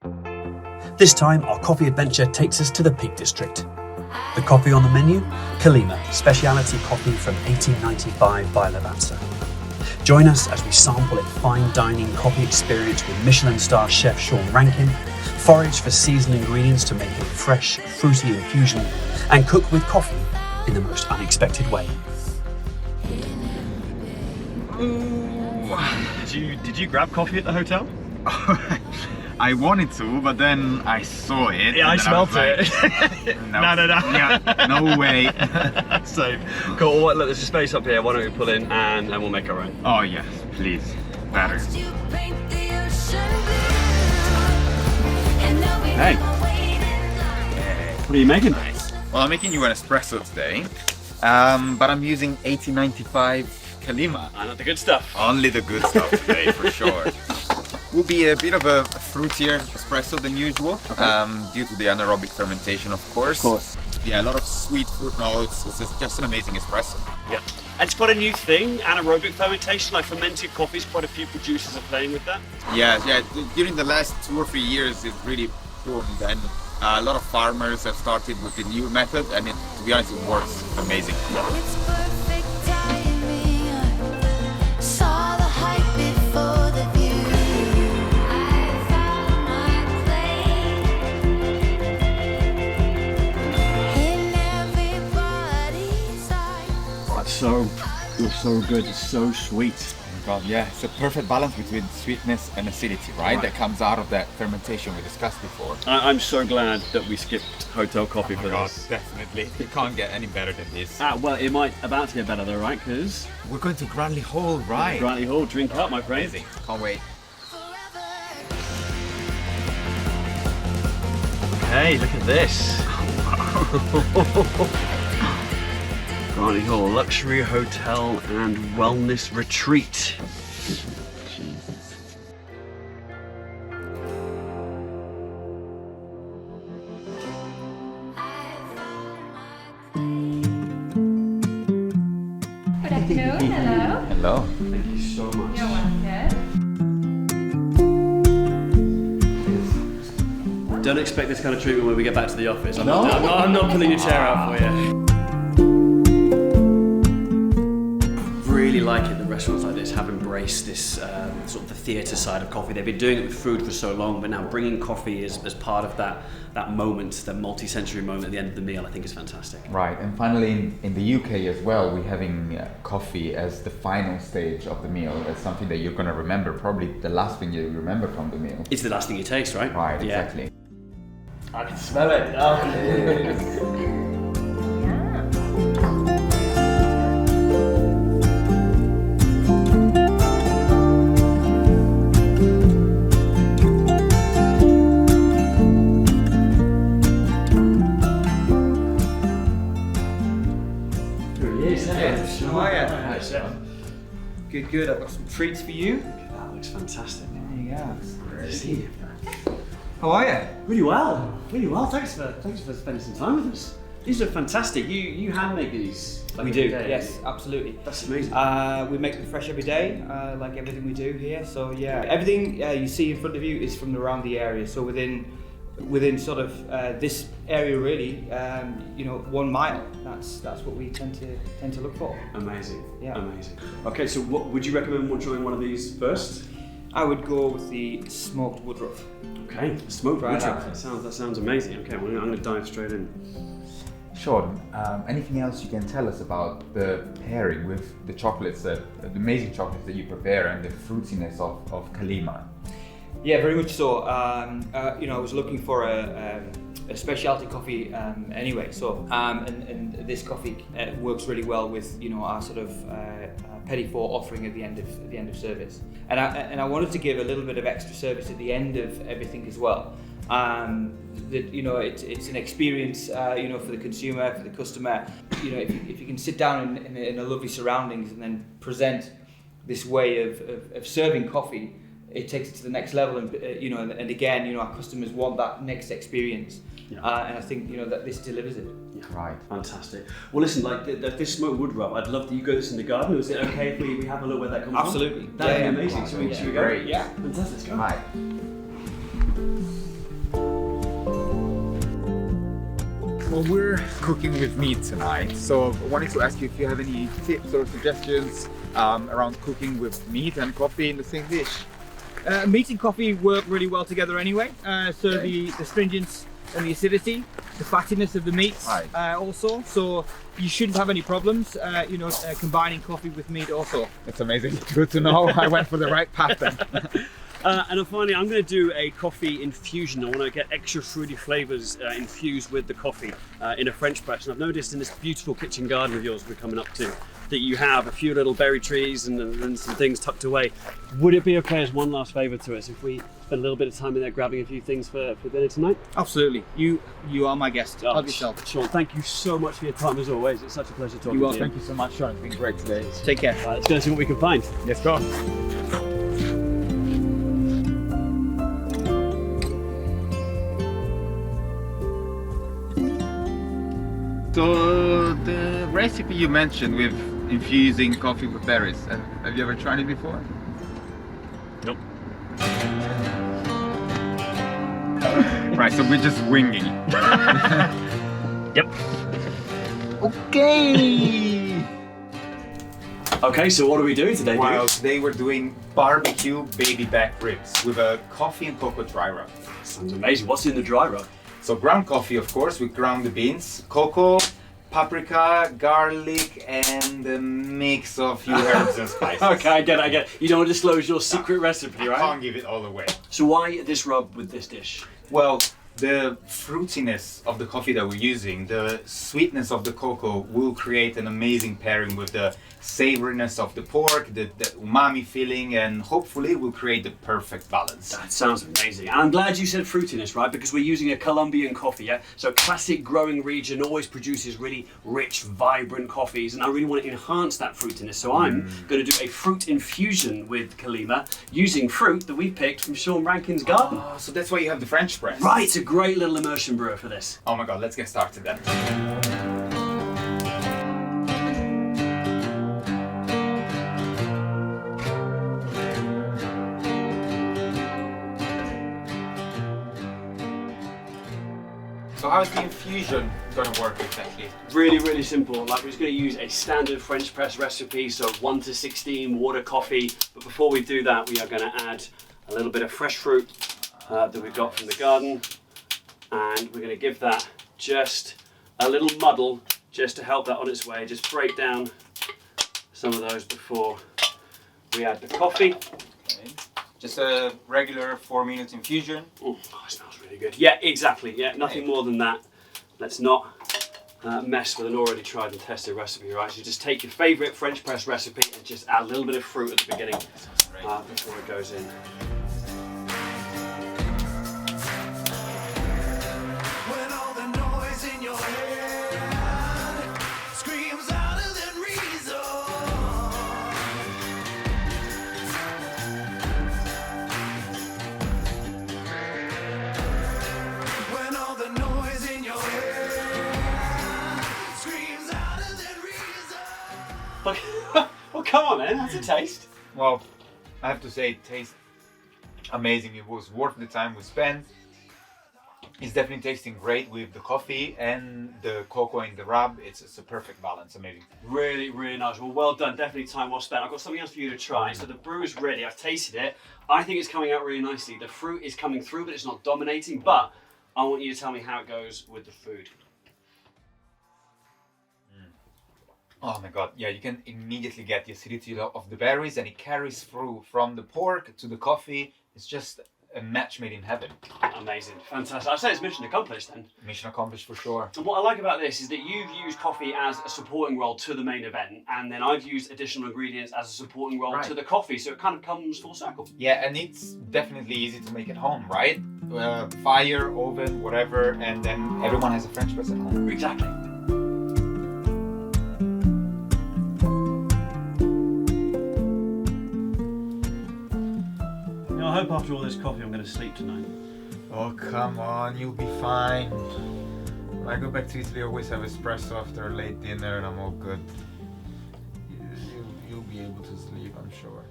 This time, our coffee adventure takes us to the Peak District. The coffee on the menu? Kalima, specialty coffee from 1895 by Lavazza. Join us as we sample a fine dining coffee experience with Michelin star chef Sean Rankin, forage for seasoned ingredients to make a fresh, fruity infusion, and cook with coffee in the most unexpected way. Did you grab coffee at the hotel? I wanted to, but then I saw it. Yeah, I smelled it. No, No. no way. So, cool. Well, look, there's a space up here. Why don't we pull in and we'll make our own? Oh yes, please. Better. Hey. What are you making? Well, I'm making you an espresso today, but I'm using 1895 Kalima. Not the good stuff. Only the good stuff today, for sure. Will be a bit of a fruitier espresso than usual, due to the anaerobic fermentation, of course. Yeah, a lot of sweet fruit notes. It's just an amazing espresso. Yeah. And it's quite a new thing, anaerobic fermentation, like fermented coffees. Quite a few producers are playing with that. Yeah. During the last 2 or 3 years, it really boomed, and a lot of farmers have started with the new method, and to be honest, it works amazing. It's so good. It's so sweet. Oh my God, yeah, it's a perfect balance between sweetness and acidity, right? That comes out of that fermentation we discussed before. I'm so glad that we skipped hotel coffee for this. Definitely. It can't get any better than this. Well, it might about to get better though, right? Because We're going to Grantley Hall, right? Grantley Hall, drink up, my friend. Amazing. Can't wait. Hey, look at this. Grantley Hall, luxury hotel and wellness retreat. Good afternoon, hello. Hello. Thank you so much. You're welcome. Don't expect this kind of treatment when we get back to the office. I'm not pulling your chair out for you. Really like it that restaurants like this have embraced this sort of the theatre side of coffee. They've been doing it with food for so long, but now bringing coffee as part of that moment, that multi-sensory moment at the end of the meal, I think is fantastic. Right, and finally in the UK as well, we're having coffee as the final stage of the meal. It's something that you're going to remember, probably the last thing you remember from the meal. It's the last thing you taste, right? Right, Yeah. exactly. I can smell it. Good. I've got some treats for you. That looks fantastic. There you go. Good to see you. How are you? Really well. Thanks for spending some time with us. These are fantastic. You hand make these. We do. Yes, absolutely. That's amazing. We make them fresh every day, like everything we do here. So yeah, everything you see in front of you is from around the area. So within sort of this area, really, 1 mile. That's what we tend to look for. Amazing. Yeah. Amazing. Okay, so what would you recommend trying one of these first? I would go with the smoked woodruff. Okay, smoked Try woodruff. that. That sounds amazing. Okay, well, I'm going to dive straight in. Sean, anything else you can tell us about the pairing with the chocolates, the amazing chocolates that you prepare and the fruitiness of Kalima? Yeah, very much so. I was looking for a specialty coffee anyway. So and this coffee works really well with our sort of petit four offering at the end of service. And I wanted to give a little bit of extra service at the end of everything as well. It's an experience for the consumer, for the customer. If you can sit down in a lovely surroundings and then present this way of serving coffee, it takes it to the next level, and and again, our customers want that next experience, and I think that this delivers it. Yeah. Right. Fantastic. Well, listen, like this smoked woodruff, I'd love that you grow this in the garden. Is it okay if we have a look where that comes Absolutely. from? That'd be Yeah. amazing. Should we go? Great. Yeah. Fantastic. Let's go. Right. Well, we're cooking with meat tonight, so I wanted to ask you if you have any tips or suggestions around cooking with meat and coffee in the same dish. Meat and coffee work really well together anyway. So the astringence and the acidity, the fattiness of the meat also. So you shouldn't have any problems, combining coffee with meat also. It's amazing. Good to know. I went for the right path then. And then finally, I'm going to do a coffee infusion. I want to get extra fruity flavours infused with the coffee in a French press. And I've noticed in this beautiful kitchen garden of yours we're coming up to that you have a few little berry trees and some things tucked away. Would it be okay as one last favour to us if we spend a little bit of time in there grabbing a few things for dinner tonight? Absolutely. You are my guest. Help yourself. Sean, thank you so much for your time as always. It's such a pleasure talking to you. Thank you so much, Sean. It's been great today. Take care. Let's go and see what we can find. Let's go. So the recipe you mentioned with infusing coffee with berries, have you ever tried it before? Nope. Right, so we're just winging it. Yep. Okay. Okay, so what are we doing today, Well, today we're doing barbecue baby back ribs with a coffee and cocoa dry rub. Sounds amazing. What's in the dry rub? So ground coffee, of course, we ground the beans, cocoa, paprika, garlic, and a mix of few herbs and spices. Okay, I get it. You don't want to disclose your secret recipe, I right? can't give it all away. So why this rub with this dish? Well, the fruitiness of the coffee that we're using, the sweetness of the cocoa will create an amazing pairing with the savoriness of the pork, the umami feeling, and hopefully will create the perfect balance. That sounds amazing. And I'm glad you said fruitiness, right? Because we're using a Colombian coffee, yeah? So classic growing region always produces really rich, vibrant coffees, and I really want to enhance that fruitiness. So I'm going to do a fruit infusion with Kalima using fruit that we picked from Sean Rankin's garden. Oh, so that's why you have the French press. Right, it's a great little immersion brewer for this. Oh my god, let's get started then. So how is the infusion going to work exactly? Really, really simple. Like we're just going to use a standard French press recipe, so 1 to 16 water coffee. But before we do that, we are going to add a little bit of fresh fruit that we've got from the garden. And we're going to give that just a little muddle just to help that on its way. Just break down some of those before we add the coffee. Okay. Just a regular 4-minute infusion. Oh, it smells really good. Yeah, exactly. Yeah, nothing more than that. Let's not mess with an already tried and tested recipe, right? So just take your favourite French press recipe and just add a little bit of fruit at the beginning before it goes in. Well, come on then, that's a taste. Well, I have to say it tastes amazing. It was worth the time we spent. It's definitely tasting great with the coffee and the cocoa in the rub. It's a perfect balance, amazing. Really, really nice. Well done, definitely time well spent. I've got something else for you to try. So the brew is ready, I've tasted it. I think it's coming out really nicely. The fruit is coming through, but it's not dominating. But I want you to tell me how it goes with the food. Oh my god, yeah, you can immediately get the acidity of the berries and it carries through from the pork to the coffee. It's just a match made in heaven. Amazing, fantastic. I'd say it's mission accomplished then. Mission accomplished for sure. And what I like about this is that you've used coffee as a supporting role to the main event, and then I've used additional ingredients as a supporting role to the coffee, so it kind of comes full circle. Yeah, and it's definitely easy to make at home, right? Fire, oven, whatever, and then everyone has a French press at home. Exactly. I hope after all this coffee I'm going to sleep tonight. Oh, come on, you'll be fine. When I go back to Italy, I always have espresso after a late dinner and I'm all good. You'll be able to sleep, I'm sure.